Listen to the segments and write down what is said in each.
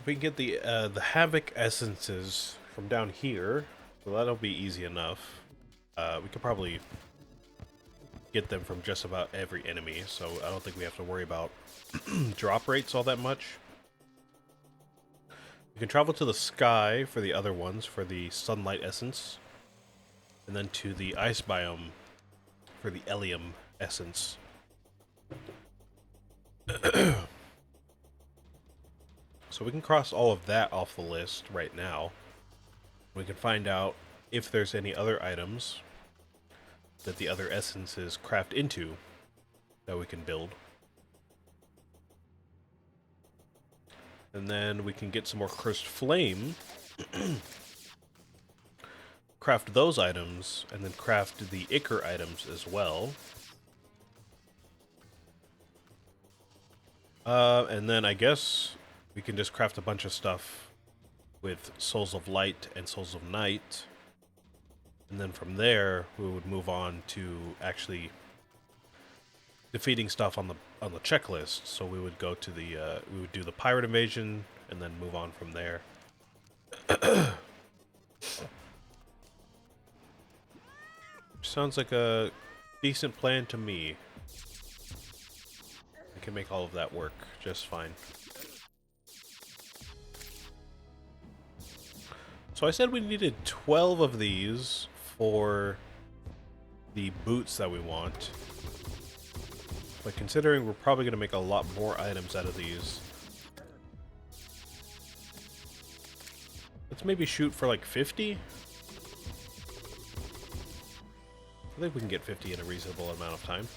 we can get the Havoc essences from down here, so that'll be easy enough. We could probably get them from just about every enemy, so I don't think we have to worry about drop rates all that much. We can travel to the sky for the other ones, for the sunlight essence, and then to the ice biome for the Elium essence. So we can cross all of that off the list right now. We can find out if there's any other items that the other essences craft into that we can build. And then we can get some more cursed flame, craft those items, and then craft the Ichor items as well. And then I guess we can just craft a bunch of stuff with Souls of Light and Souls of Night. And then from there, we would move on to actually defeating stuff on the checklist. So we would go to the we would do the pirate invasion and then move on from there. Sounds like a decent plan to me. I can make all of that work just fine. So I said we needed 12 of these for the boots that we want. But considering we're probably going to make a lot more items out of these, let's maybe shoot for like 50? I think we can get 50 in a reasonable amount of time.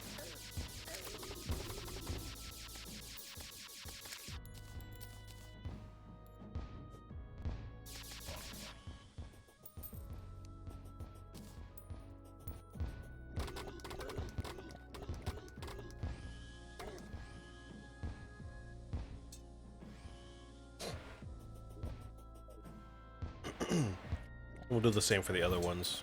We'll do the same for the other ones.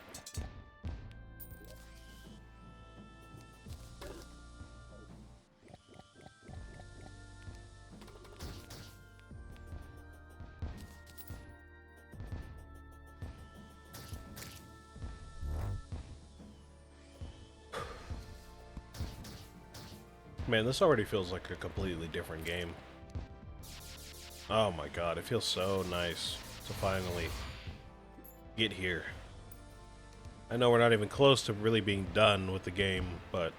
Man, this already feels like a completely different game. Oh my god, it feels so nice to finally get here. I know we're not even close to really being done with the game, but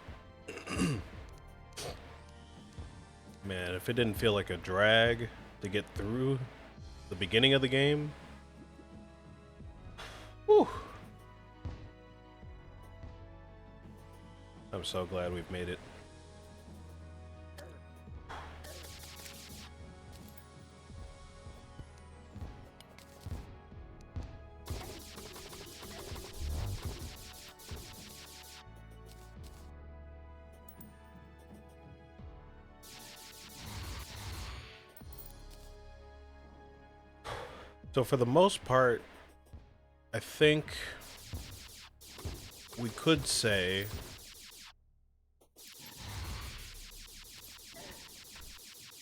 man, if it didn't feel like a drag to get through the beginning of the game, whew. I'm so glad we've made it. So for the most part, I think we could say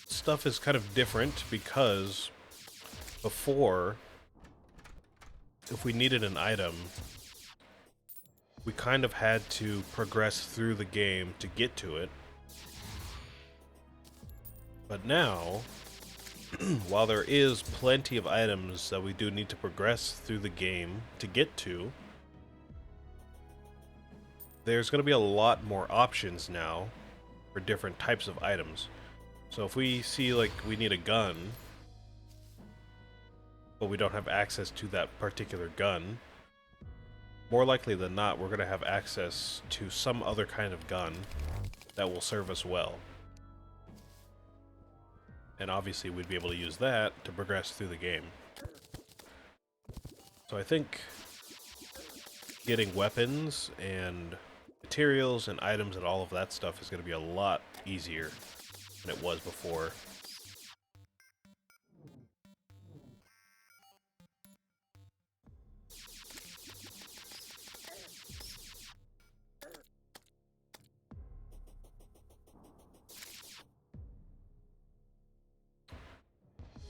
stuff is kind of different because before, if we needed an item, we kind of had to progress through the game to get to it. But now, while there is plenty of items that we do need to progress through the game to get to, there's going to be a lot more options now for different types of items. So if we see like we need a gun, but we don't have access to that particular gun, more likely than not, we're going to have access to some other kind of gun that will serve us well. And obviously we'd be able to use that to progress through the game. So I think getting weapons and materials and items and all of that stuff is going to be a lot easier than it was before.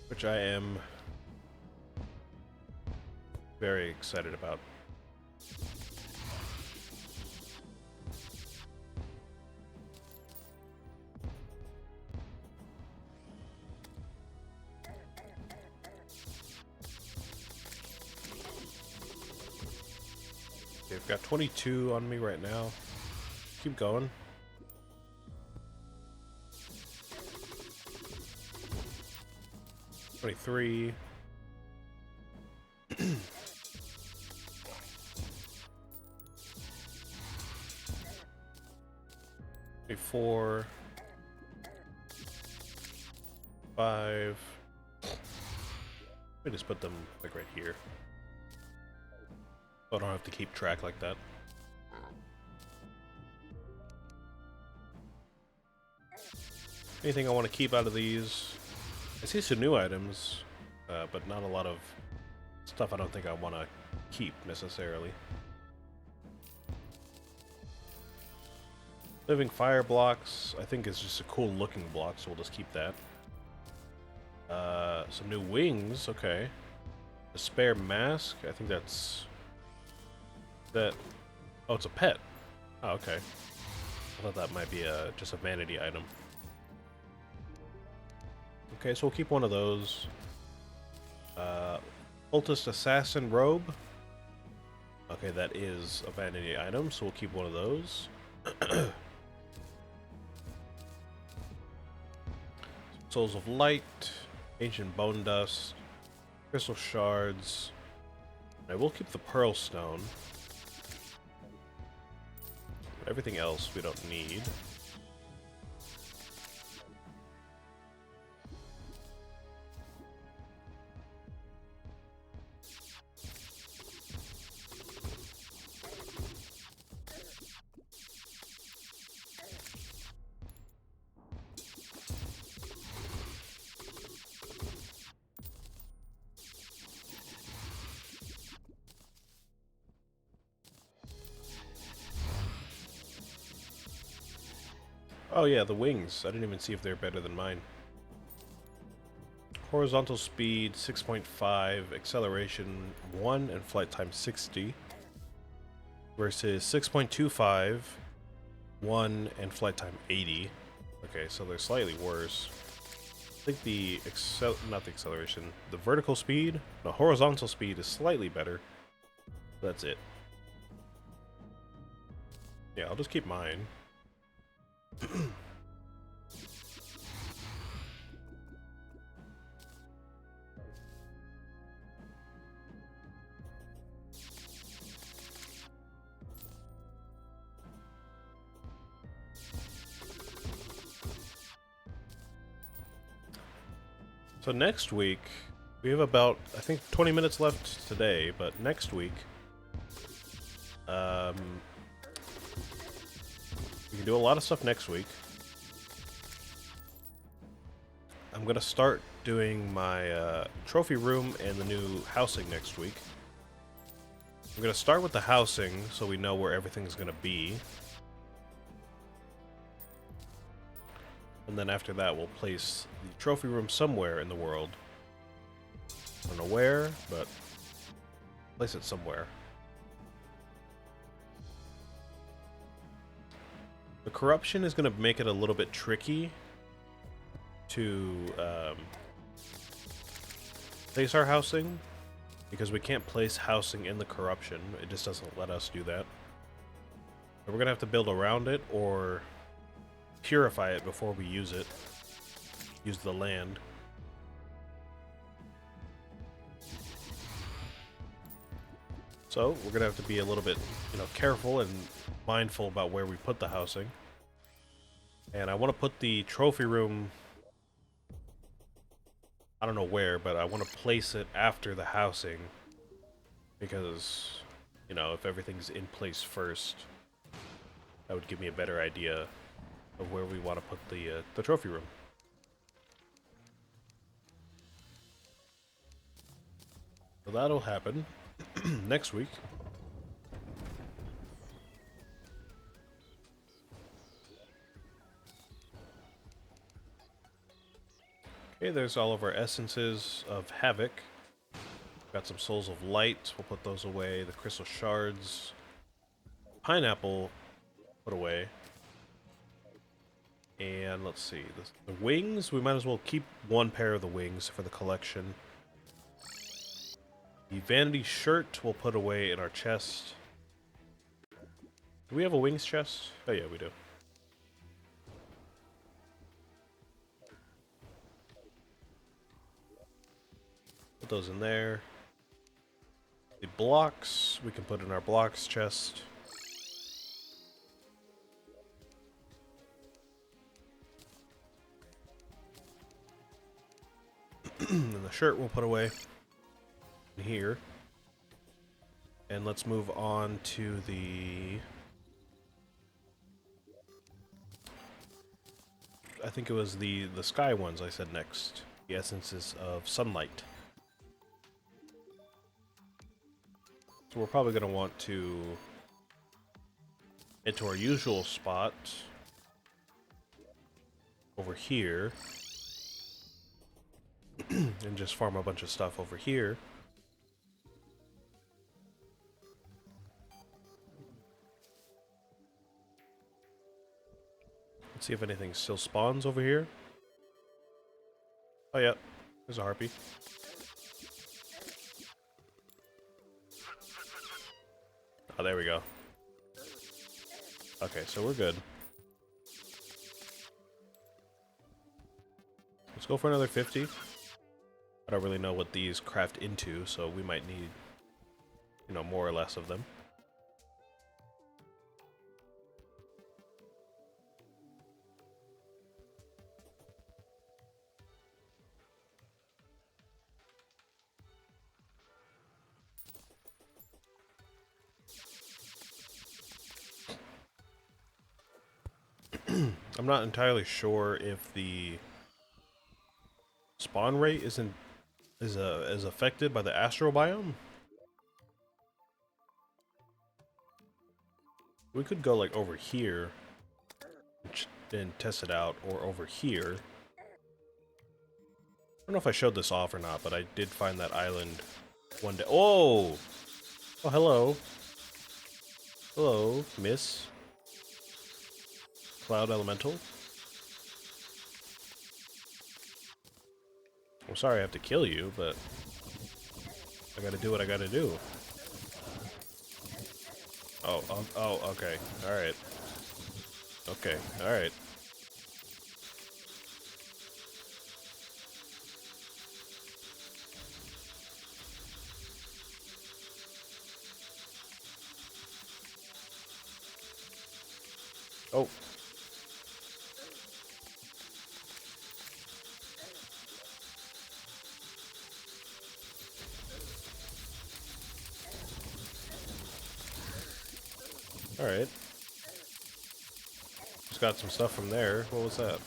which I am very excited about. Okay, I've got 22 on me right now. Keep going. $23. 4, 5. Let me just put them like right here, so I don't have to keep track like that. Anything I want to keep out of these? I see some new items, but not a lot of stuff I don't think I want to keep necessarily. Living fire blocks, I think is just a cool looking block, so we'll just keep that. Some new wings, okay. A spare mask, I think that's... that... oh, it's a pet. Oh, okay. I thought that might be just a vanity item. Okay, so we'll keep one of those. Cultist Assassin Robe. Okay, that is a vanity item, so we'll keep one of those. Souls of Light, Ancient Bone Dust, Crystal Shards. I will keep the Pearl Stone. Everything else we don't need. Oh yeah, the wings. I didn't even see if they're better than mine. Horizontal speed 6.5, acceleration 1, and flight time 60. Versus 6.25, 1, and flight time 80. Okay, so they're slightly worse. I think the not the acceleration, the vertical speed, the horizontal speed is slightly better. That's it. Yeah, I'll just keep mine. So next week, we have about, I think, 20 minutes left today, but next week, we can do a lot of stuff next week. I'm going to start doing my trophy room and the new housing next week. I'm going to start with the housing so we know where everything's going to be. And then after that, we'll place the trophy room somewhere in the world. I don't know where, but place it somewhere. The corruption is going to make it a little bit tricky to place our housing, because we can't place housing in the corruption. It just doesn't let us do that. So we're going to have to build around it or purify it before we use it. Use the land. So we're gonna have to be a little bit, careful and mindful about where we put the housing. And I want to put the trophy room, I don't know where, but I want to place it after the housing, because, if everything's in place first, that would give me a better idea of where we want to put the trophy room. So that'll happen next week. Okay, there's all of our essences of havoc. Got some souls of light. We'll put those away. The crystal shards. Pineapple, put away. And let's see. The wings, we might as well keep one pair of the wings for the collection. The vanity shirt we'll put away in our chest. Do we have a wings chest? Oh yeah, we do. Put those in there. The blocks we can put in our blocks chest. And the shirt we'll put away in here. And let's move on to the... I think it was the sky ones I said next. The essences of sunlight. So we're probably going to want to head to our usual spot over here. And just farm a bunch of stuff over here. Let's see if anything still spawns over here. Oh yeah, there's a harpy. Oh, there we go. Okay, so we're good. Let's go for another 50. I don't really know what these craft into, so we might need, you know, more or less of them. I'm not entirely sure if the spawn rate is affected by the astral biome. We could go like over here and test it out, or over here. I don't know if I showed this off or not, but I did find that island one day. Oh! Oh, hello. Hello, miss. Cloud Elemental. I'm sorry I have to kill you, but I gotta do what I gotta do. Oh, okay. Alright. Okay, alright. Oh. Alright. Just got some stuff from there. What was that?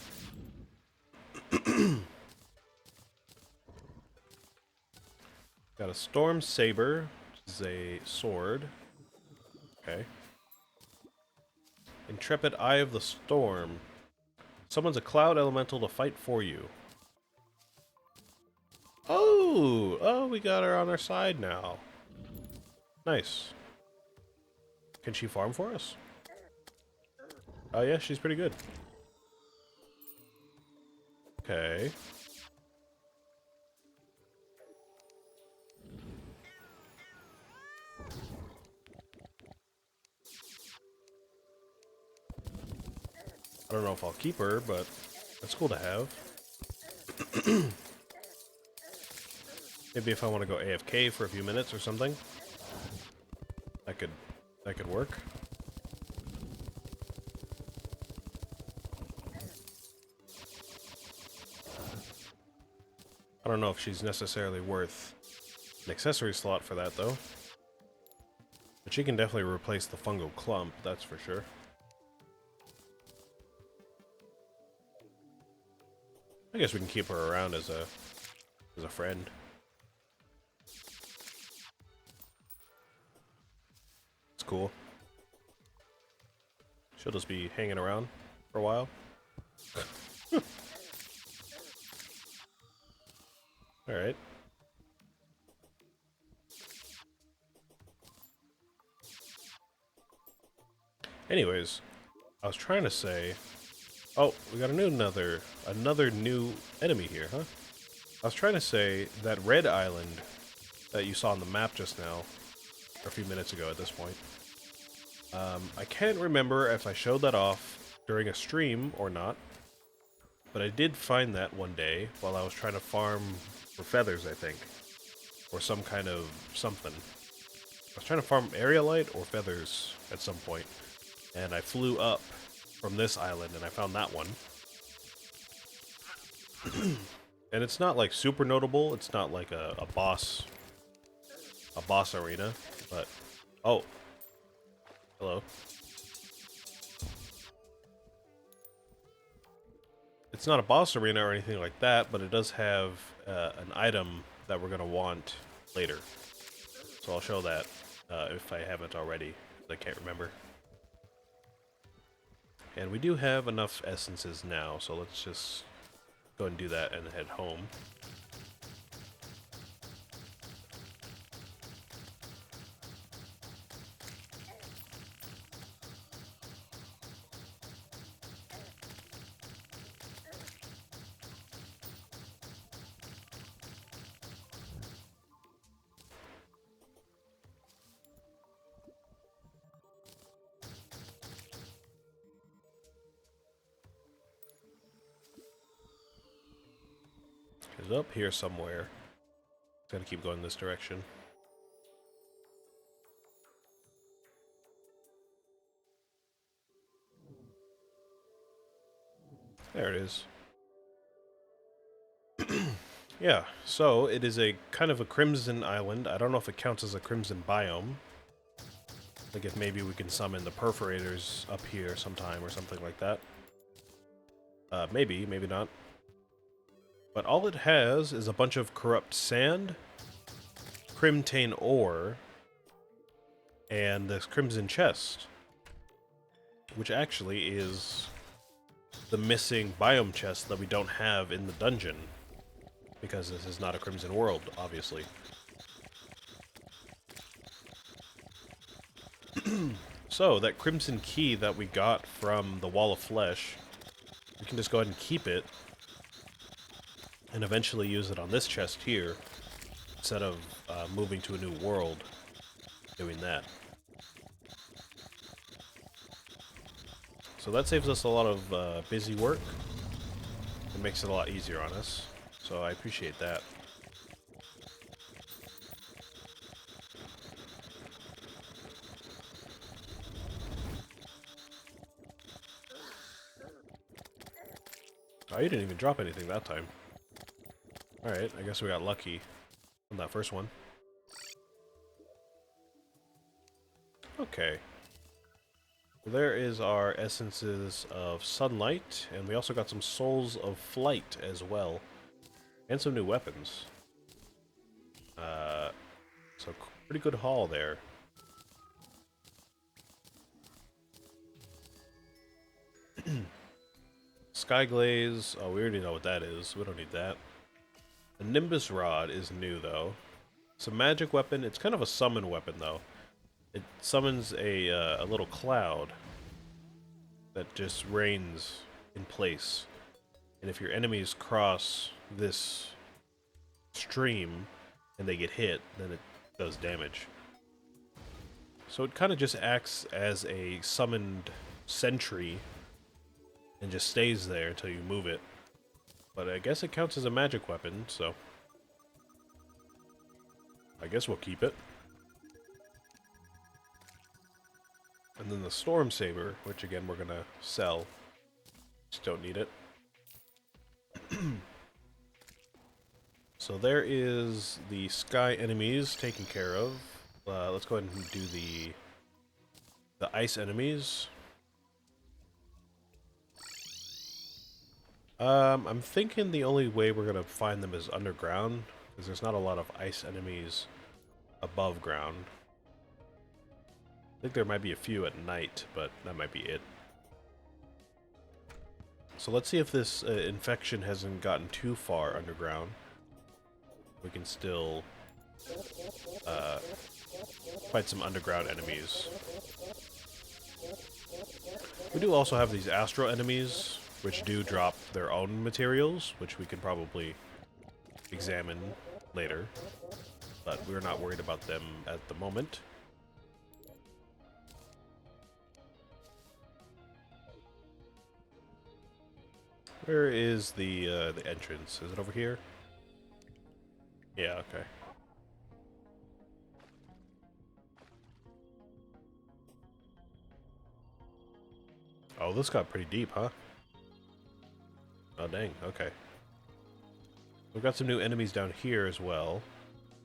Got a Storm Saber, which is a sword. Okay. Intrepid Eye of the Storm. Summons a cloud elemental to fight for you. Oh! Oh, we got her on our side now. Nice. Can she farm for us? Oh yeah, she's pretty good. Okay. I don't know if I'll keep her, but that's cool to have. Maybe if I want to go AFK for a few minutes or something, that could work. I don't know if she's necessarily worth an accessory slot for that though. But she can definitely replace the fungal clump, that's for sure. I guess we can keep her around as a friend. It's cool. She'll just be hanging around for a while. Alright. Anyways, I was trying to say... Oh, we got another new enemy here, huh? I was trying to say that red island that you saw on the map just now, or a few minutes ago at this point, I can't remember if I showed that off during a stream or not, but I did find that one day while I was trying to farm for feathers, I think, or some kind of something. I was trying to farm aerialite or feathers at some point, and I flew up from this island and I found that one. And it's not like super notable, it's not like a boss arena, but oh, hello. It's not a boss arena or anything like that, but it does have an item that we're gonna want later. So I'll show that if I haven't already, I can't remember. And we do have enough essences now, so let's just go and do that and head home. It's up here somewhere. Gotta keep going this direction. There it is. Yeah, so it is a kind of a crimson island. I don't know if it counts as a crimson biome. Like if maybe we can summon the perforators up here sometime or something like that. Maybe, maybe not. But all it has is a bunch of corrupt sand, crimtane ore, and this crimson chest. Which actually is the missing biome chest that we don't have in the dungeon. Because this is not a crimson world, obviously. So, that crimson key that we got from the Wall of Flesh, we can just go ahead and keep it, and eventually use it on this chest here, instead of moving to a new world doing that. So that saves us a lot of busy work. It makes it a lot easier on us. So I appreciate that. Oh, you didn't even drop anything that time. Alright, I guess we got lucky on that first one. Okay. There is our essences of sunlight, and we also got some souls of flight as well. And some new weapons. So pretty good haul there. Skyglaze, oh, we already know what that is. We don't need that. The Nimbus Rod is new, though. It's a magic weapon. It's kind of a summon weapon, though. It summons a little cloud that just rains in place. And if your enemies cross this stream and they get hit, then it does damage. So it kind of just acts as a summoned sentry and just stays there until you move it. But I guess it counts as a magic weapon, so I guess we'll keep it. And then the Storm Saber, which again we're gonna sell. Just don't need it. So there is the sky enemies taken care of. Let's go ahead and do the ice enemies. I'm thinking the only way we're gonna find them is underground, because there's not a lot of ice enemies above ground. I think there might be a few at night, but that might be it. So let's see if this infection hasn't gotten too far underground. we can still fight some underground enemies. We do also have these astral enemies, which do drop their own materials, which we can probably examine later, but we're not worried about them at the moment. Where is the entrance? Is it over here? Yeah, okay. Oh, this got pretty deep, huh? Oh, dang, okay. We've got some new enemies down here as well.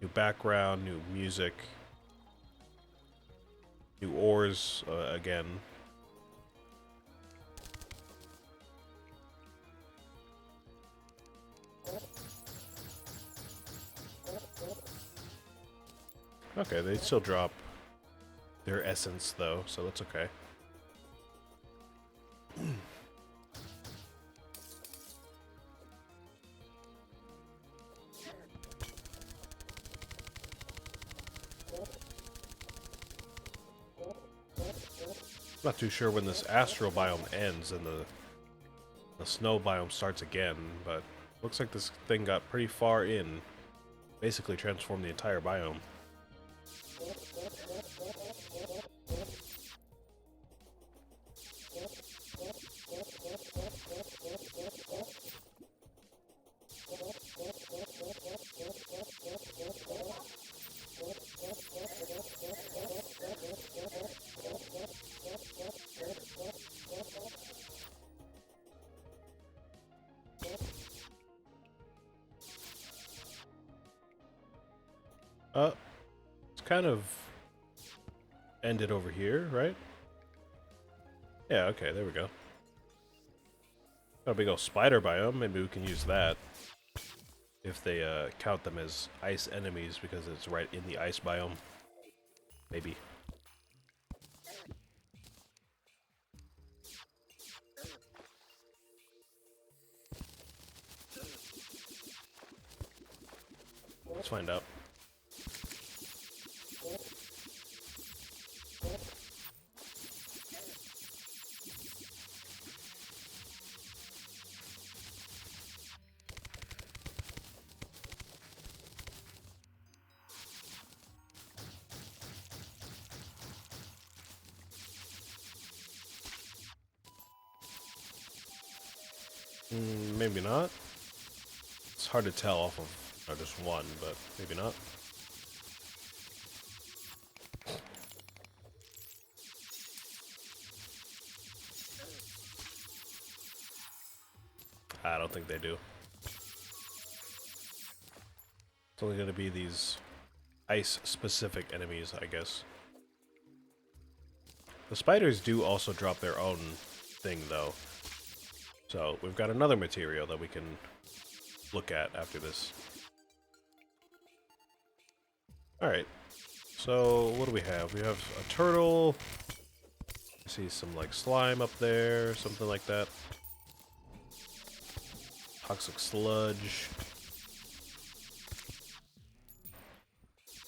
New background, new music. New ores, again. Okay, they still drop their essence, though, so that's okay. Not too sure when this astral biome ends and the snow biome starts again, but looks like this thing got pretty far in. Basically transformed the entire biome. It's kind of ended over here, right? Yeah, okay, there we go. Got a big old spider biome, maybe we can use that. If they count them as ice enemies because it's right in the ice biome. Maybe. Let's find out. Maybe not. It's hard to tell off of just one, but maybe not. I don't think they do. It's only going to be these ice-specific enemies, I guess. The spiders do also drop their own thing, though. So, we've got another material that we can look at after this. Alright. So, what do we have? We have a turtle. I see some, like, slime up there, something like that. Toxic sludge.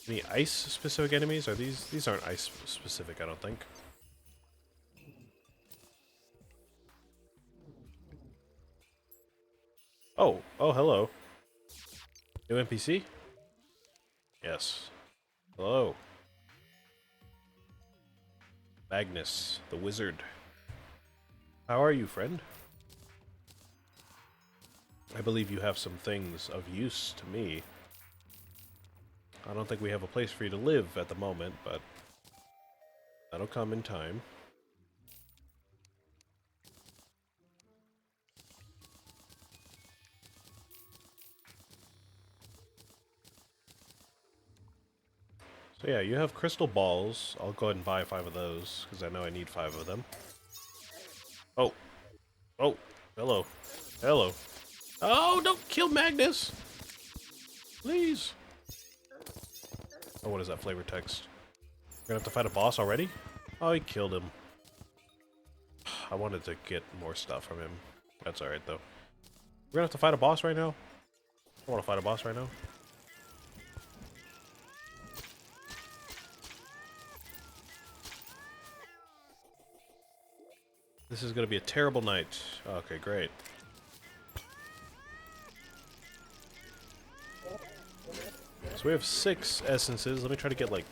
Any ice-specific enemies? Are these aren't ice-specific, I don't think. Oh, hello. New NPC? Yes. Hello. Magnus, the wizard. How are you, friend? I believe you have some things of use to me. I don't think we have a place for you to live at the moment, but that'll come in time. So yeah, you have crystal balls. I'll go ahead and buy 5 of those, because I know I need 5 of them. Oh. Oh. Hello. Hello. Oh, don't kill Magnus! Please. Oh, what is that flavor text? We're gonna have to fight a boss already? Oh, he killed him. I wanted to get more stuff from him. That's alright, though. We're gonna have to fight a boss right now? I wanna fight a boss right now. This is going to be a terrible night. Okay, great. So we have 6 essences. Let me try to get like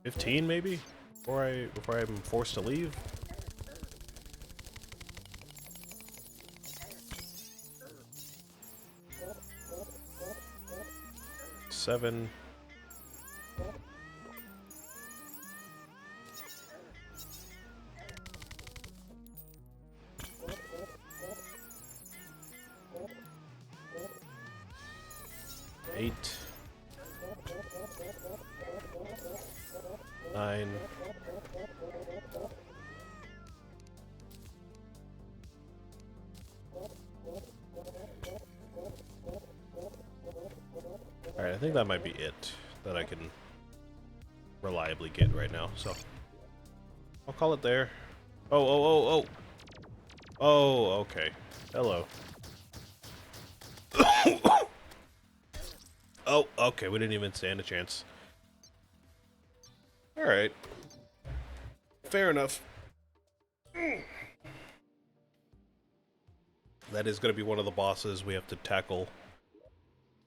15 maybe before I'm forced to leave. Seven. Eight. 9. Alright, I think that might be it that I can reliably get right now, so I'll call it there. Oh. Oh, okay. Hello. Oh, okay, we didn't even stand a chance. Alright. Fair enough. That is going to be one of the bosses we have to tackle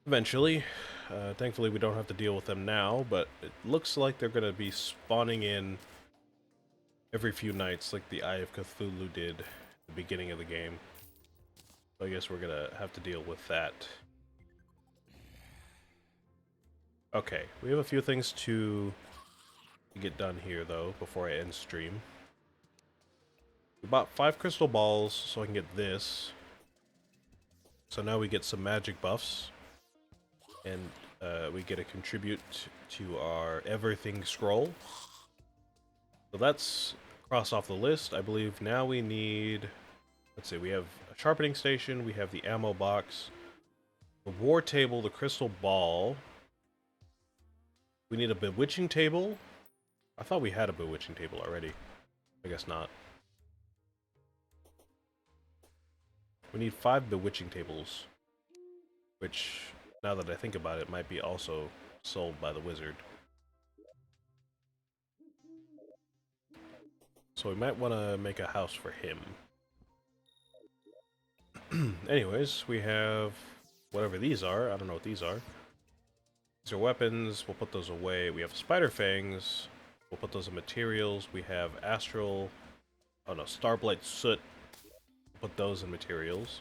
eventually. Thankfully, we don't have to deal with them now, but it looks like they're going to be spawning in every few nights, like the Eye of Cthulhu did at the beginning of the game. So I guess we're going to have to deal with that. Okay, we have a few things to get done here, though, before I end stream. We bought 5 crystal balls, so I can get this. So now we get some magic buffs. And we get to contribute to our everything scroll. So that's crossed off the list. I believe now we need... Let's see, we have a sharpening station, we have the ammo box, the war table, the crystal ball. We need a bewitching table. I thought we had a bewitching table already. I guess not. We need 5 bewitching tables, which, now that I think about it, might be also sold by the wizard. So we might want to make a house for him. Anyways, we have whatever these are. I don't know what these are. These are weapons. We'll put those away. We have spider fangs. We'll put those in materials. We have astral... Oh no, starblight soot. We'll put those in materials.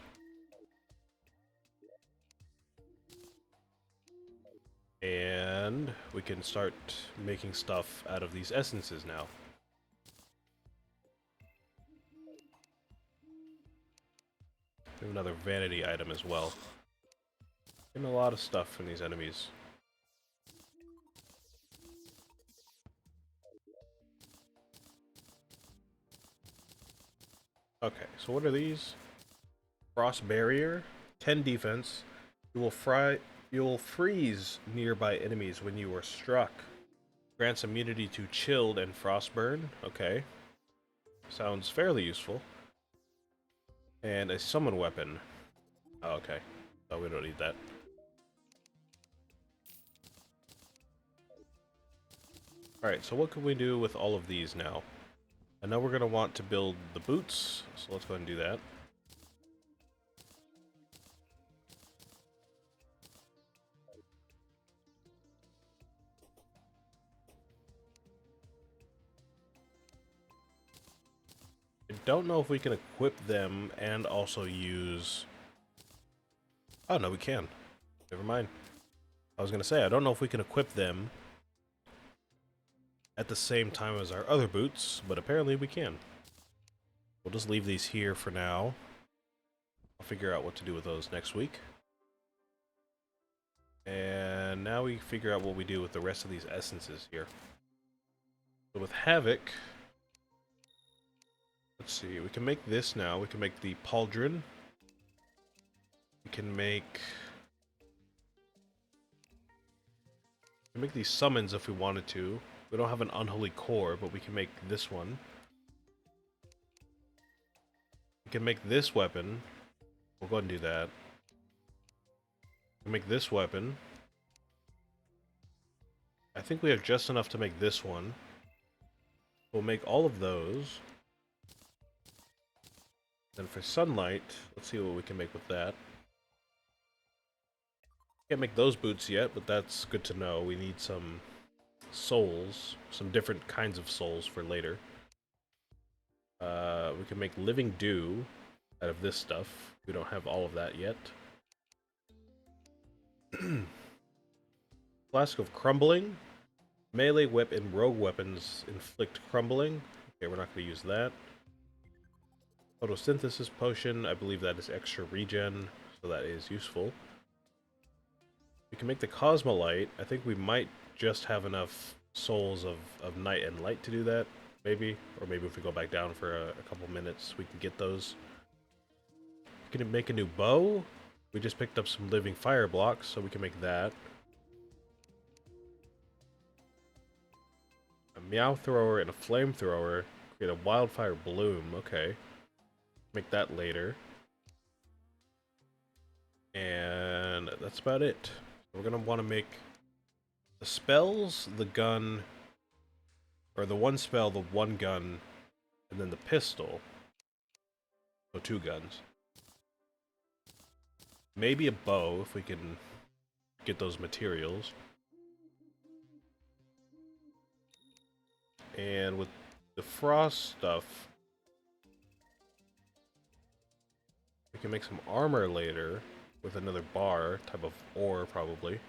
And we can start making stuff out of these essences now. We have another vanity item as well. And a lot of stuff from these enemies. Okay, so what are these? Frost barrier, 10 defense. You will freeze nearby enemies when you are struck. Grants immunity to chilled and frostburn. Okay. Sounds fairly useful. And a summon weapon. Oh, okay. Oh, we don't need that. Alright, so what can we do with all of these now? I know we're going to want to build the boots, so let's go ahead and do that. I don't know if we can equip them and also use... Oh, no, we can. Never mind. I was going to say, I don't know if we can equip them at the same time as our other boots, but apparently we can. We'll just leave these here for now. I'll figure out what to do with those next week. And now we figure out what we do with the rest of these essences here. So with Havoc, let's see, we can make this now. We can make the Pauldron. We can make these summons if we wanted to. We don't have an unholy core, but we can make this one. We can make this weapon. We'll go ahead and do that. We can make this weapon. I think we have just enough to make this one. We'll make all of those. Then for sunlight, let's see what we can make with that. Can't make those boots yet, but that's good to know. We need some souls, some different kinds of souls for later. We can make living dew out of this stuff. We don't have all of that yet. Flask of crumbling. Melee whip and rogue weapons inflict crumbling. Okay, we're not going to use that. Photosynthesis potion. I believe that is extra regen, so that is useful. We can make the Cosmolite. I think we might just have enough souls of night and light to do that, maybe. Or maybe if we go back down for a couple minutes, we can get those. We can make a new bow. We just picked up some living fire blocks, so we can make that. A meow thrower and a flamethrower. Create a wildfire bloom. Okay. Make that later. And that's about it. We're going to want to make the spells, the gun, or the one spell, the one gun, and then the pistol. So 2 guns. Maybe a bow if we can get those materials. And with the frost stuff, we can make some armor later with another bar, type of ore probably.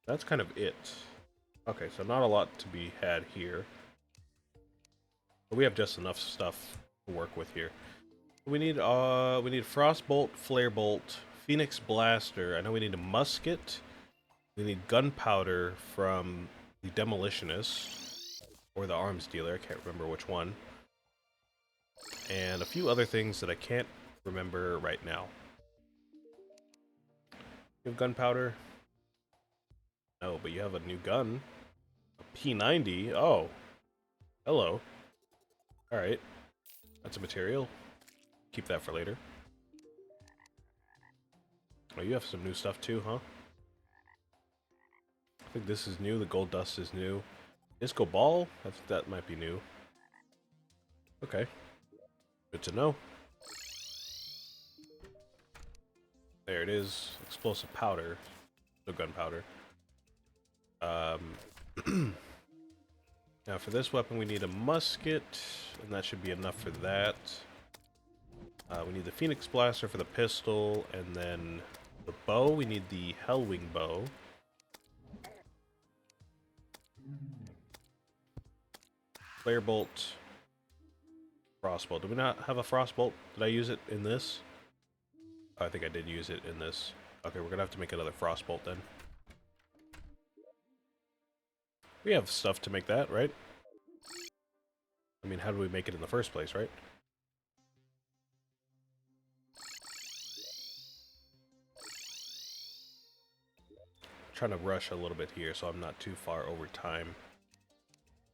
That's kind of it. Okay, so not a lot to be had here. But we have just enough stuff to work with here. We need Frostbolt, Flarebolt, Phoenix Blaster. I know we need a musket. We need gunpowder from the Demolitionist or the Arms Dealer. I can't remember which one. And a few other things that I can't remember right now. You have gunpowder? No, but you have a new gun. A P90? Oh. Hello. Alright. That's a material. Keep that for later. Oh, you have some new stuff too, huh? I think this is new. The gold dust is new. Disco ball? I think that might be new. Okay. Good to know. There it is. Explosive powder. No gunpowder. Now for this weapon we need a musket, and that should be enough for that. We need the Phoenix Blaster for the pistol, and then the bow, we need the Hellwing bow. Flarebolt. Frostbolt. Do we not have a Frostbolt? Did I use it in this? Oh, I think I did use it in this. Okay, we're gonna have to make another Frostbolt then. We have stuff to make that, right? I mean, how do we make it in the first place, right? I'm trying to rush a little bit here so I'm not too far over time.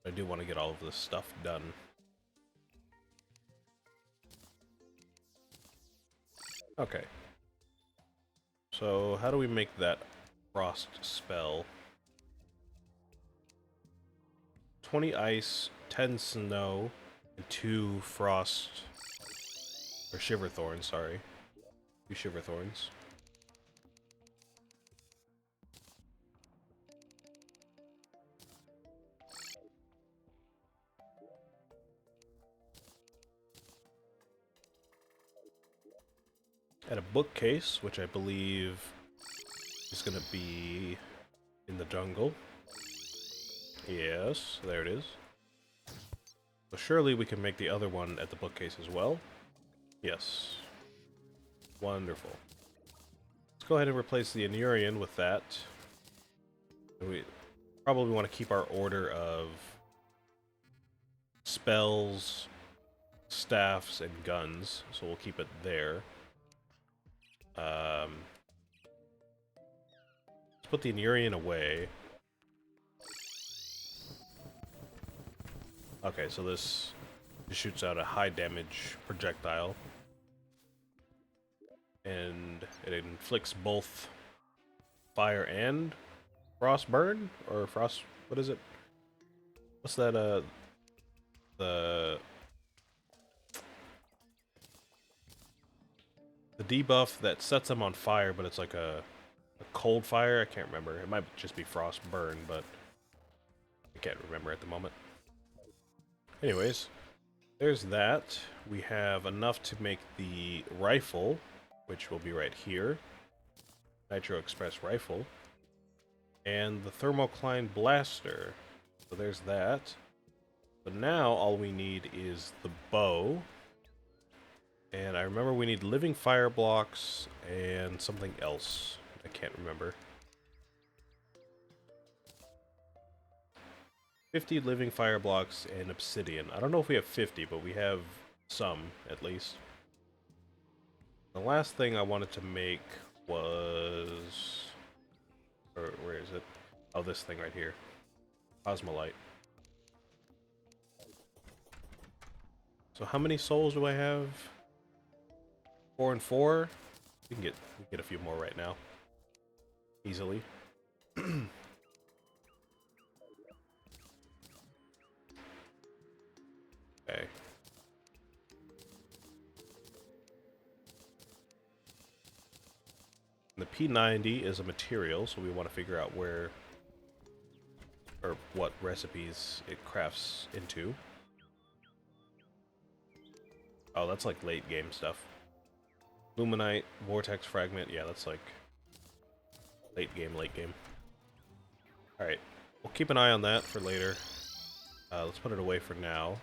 I do want to get all of this stuff done. Okay. So, how do we make that frost spell? 20 ice, 10 snow, and 2 frost... or shiver thorns, sorry. 2 shiver thorns. And a bookcase, which I believe is going to be in the jungle. Yes, there it is. So surely we can make the other one at the bookcase as well. Yes. Wonderful. Let's go ahead and replace the Anurian with that. We probably want to keep our order of spells, staffs, and guns, so we'll keep it there. Let's put the Anurian away. Okay, so this shoots out a high damage projectile. And it inflicts both fire and frost burn? Or frost... what is it? What's that, the debuff that sets them on fire, but it's like a cold fire. I can't remember. It might just be frost burn, but I can't remember at the moment. Anyways, there's that. We have enough to make the rifle, which will be right here. Nitro Express rifle. And the thermocline blaster. So there's that. But now all we need is the bow. And I remember we need living fire blocks and something else. I can't remember. 50 living fire blocks and obsidian. I don't know if we have 50, but we have some, at least. The last thing I wanted to make was... Or where is it? Oh, this thing right here. Cosmolite. So how many souls do I have? 4 and 4? We can get a few more right now. Easily. Okay. The P90 is a material, so we want to figure out where or what recipes it crafts into. Oh, that's like late game stuff. Luminite, Vortex Fragment, yeah, that's like late game, late game. Alright, we'll keep an eye on that for later. Let's put it away for now.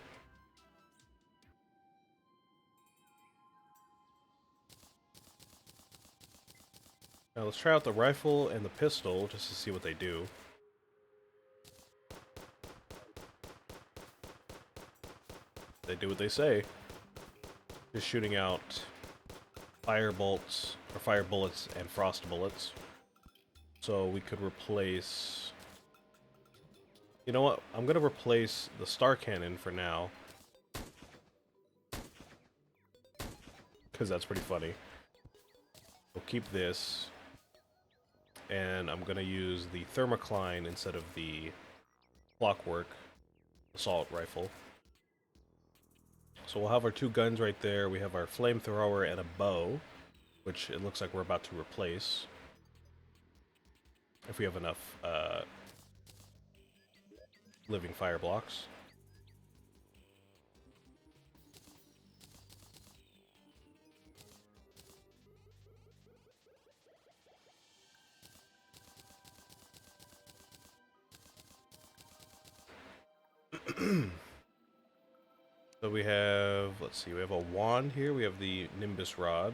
Now let's try out the rifle and the pistol just to see what they do. They do what they say. Just shooting out fire bolts, or fire bullets and frost bullets. So we could replace... You know what? I'm gonna replace the star cannon for now. Because that's pretty funny. We'll keep this. And I'm gonna use the thermocline instead of the clockwork assault rifle. So we'll have our two guns right there. We have our flamethrower and a bow, which it looks like we're about to replace. If we have enough living fire blocks. So we have, let's see, we have a wand here. We have the Nimbus Rod,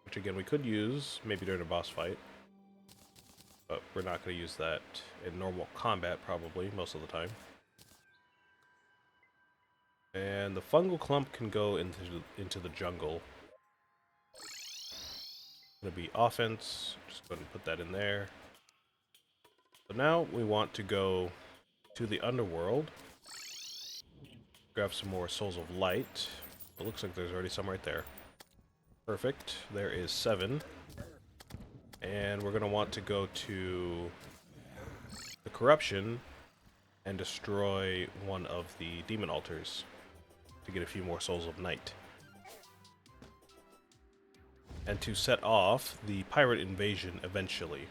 which again we could use maybe during a boss fight. But we're not going to use that in normal combat probably most of the time. And the fungal clump can go into the jungle. Gonna be offense. Just go ahead and put that in there. So now we want to go to the underworld. Grab some more souls of light. It looks like there's already some right there. Perfect. There is 7. And we're gonna want to go to the corruption and destroy one of the demon altars to get a few more souls of night. And to set off the pirate invasion eventually.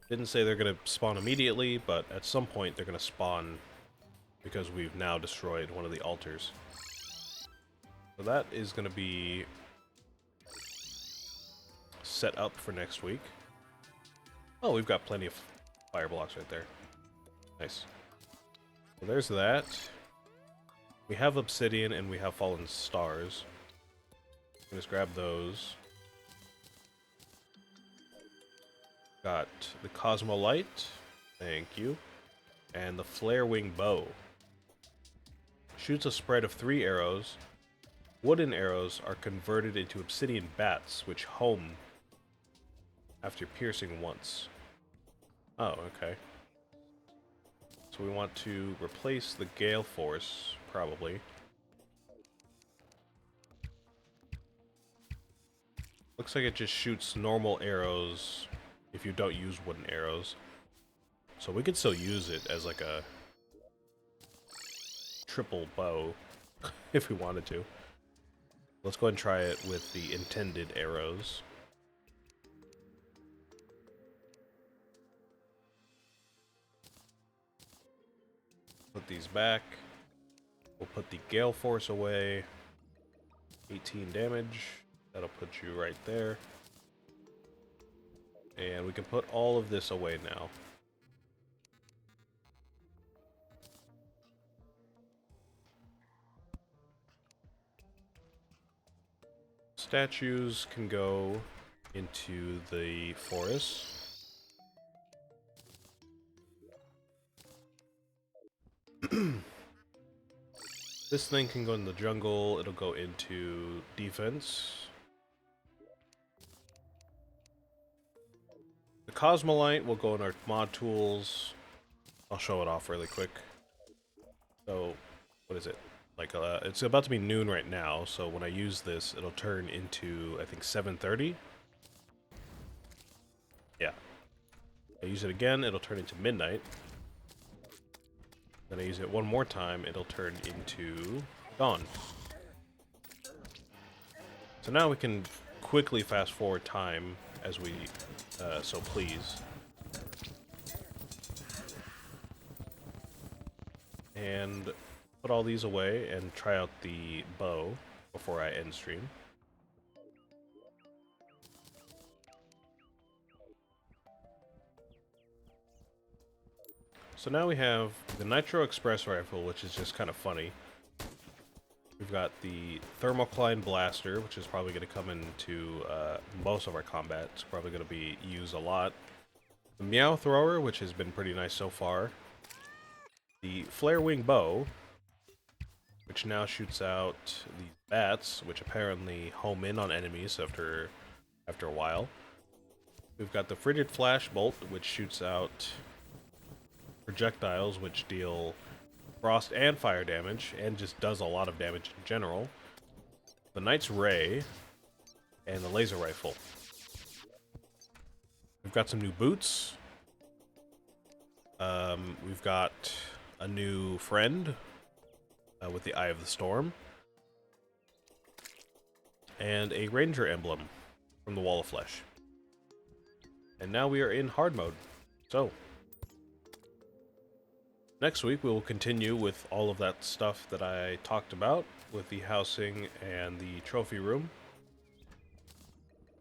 Didn't say they're going to spawn immediately, but at some point they're going to spawn because we've now destroyed one of the altars. So that is going to be set up for next week. Oh, we've got plenty of fire blocks right there. Nice. So there's that. We have obsidian and we have fallen stars. Just grab those. Got the Cosmolite. Thank you. And the Flare Wing Bow. Shoots a spread of 3 arrows. Wooden arrows are converted into obsidian bats, which home after piercing once. Oh, okay. So we want to replace the Gale Force, probably. Looks like it just shoots normal arrows if you don't use wooden arrows. So we could still use it as like a triple bow if we wanted to. Let's go ahead and try it with the intended arrows. Put these back. We'll put the Gale Force away. 18 damage. That'll put you right there. And we can put all of this away now. Statues can go into the forest. This thing can go in the jungle. It'll go into defense. The Cosmolite will go in our mod tools. I'll show it off really quick. So, what is it? Like, it's about to be noon right now, so when I use this, it'll turn into, I think, 7:30. Yeah. I use it again, it'll turn into midnight. Then I use it one more time, it'll turn into dawn. So now we can quickly fast forward time as we so please. And put all these away and try out the bow before I end stream. So now we have the Nitro Express Rifle, which is just kind of funny. We've got the Thermocline Blaster, which is probably going to come into most of our combat. It's probably going to be used a lot. The Meow Thrower, which has been pretty nice so far. The Flare Wing Bow, which now shoots out the bats, which apparently home in on enemies after a while. We've got the Frigid Flash Bolt, which shoots out projectiles, which deal frost and fire damage, and just does a lot of damage in general. The Knight's Ray, and the Laser Rifle. We've got some new boots. We've got a new friend with the Eye of the Storm. And a Ranger emblem from the Wall of Flesh. And now we are in hard mode. So, next week we will continue with all of that stuff that I talked about with the housing and the trophy room.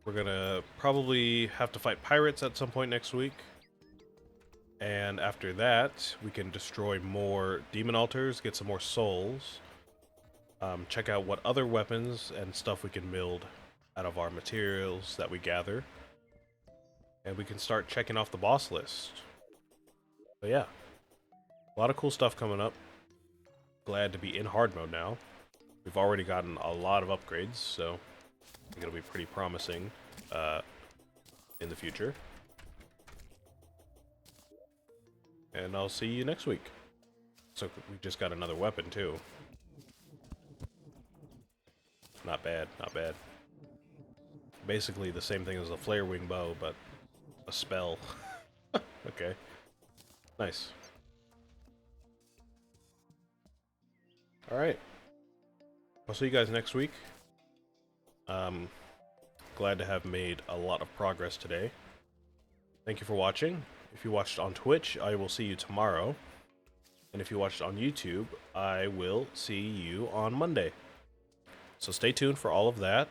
We're gonna probably have to fight pirates at some point next week. And after that, we can destroy more demon altars, get some more souls, check out what other weapons and stuff we can build out of our materials that we gather. And we can start checking off the boss list. But yeah, a lot of cool stuff coming up. Glad to be in hard mode now. We've already gotten a lot of upgrades, so I think it'll be pretty promising in the future. And I'll see you next week. So we just got another weapon too. Not bad, not bad. Basically the same thing as the Flare Wing Bow, but a spell. Okay. Nice. Alright. I'll see you guys next week. Glad to have made a lot of progress today. Thank you for watching. If you watched on Twitch, I will see you tomorrow. And if you watched on YouTube, I will see you on Monday. So stay tuned for all of that.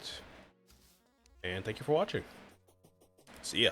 And thank you for watching. See ya.